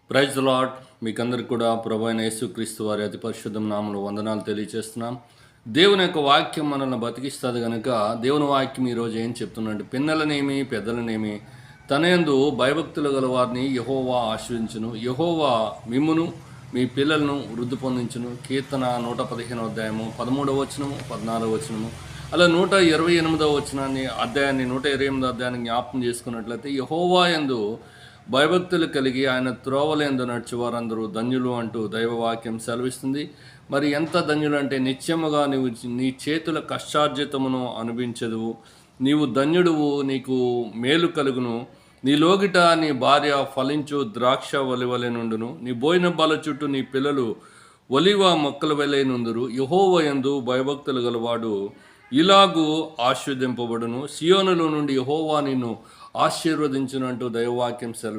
Praise lord. మీకందరికి కూడా ప్రభు అయిన యేసుక్రీస్తు వారి అతి పరిశుద్ధం నామములో వందనాలు తెలియజేస్తున్నాం. దేవుని యొక్క వాక్యం మనల్ని బతికిస్తుంది కనుక దేవుని వాక్యం ఈరోజు ఏం చెప్తుందంటే, పిన్నలనేమి పెద్దలనేమి తన యందు భయభక్తులు గల వారిని యెహోవా ఆశీర్వదించును, యెహోవా మిమ్మును మీ పిల్లలను వృద్ధి పొందించును. కీర్తన 115వ అధ్యాయము 13వ వచనము 14వ వచనము, అలా 128వ అధ్యాయాన్ని 128వ అధ్యాయాన్ని జ్ఞాపకం చేసుకున్నట్లయితే, యెహోవా యందు భయభక్తులు కలిగి ఆయన త్రోవలేందు నడిచి వారందరూ ధన్యులు అంటూ దైవవాక్యం సెలవిస్తుంది. మరి ఎంత ధన్యులు అంటే, నిత్యముగా నీవు నీ చేతుల కష్టార్జితమును అనుభవించదువు, నీవు ధన్యుడువు, నీకు మేలు కలుగును. నీ లోగిట నీ భార్య ఫలించు ద్రాక్ష వలివలే నుండును, నీ బోయిన బాల చుట్టూ నీ పిల్లలు ఒలివ మొక్కల వలె నుందురు. యెహోవా యందు భయభక్తులు గలవాడు ఇలాగూ ఆశీర్వదింపబడును. సియోనులో నుండి యెహోవా నిన్ను ఆశీర్వదించునంటూ దైవవాక్యం సెలవు.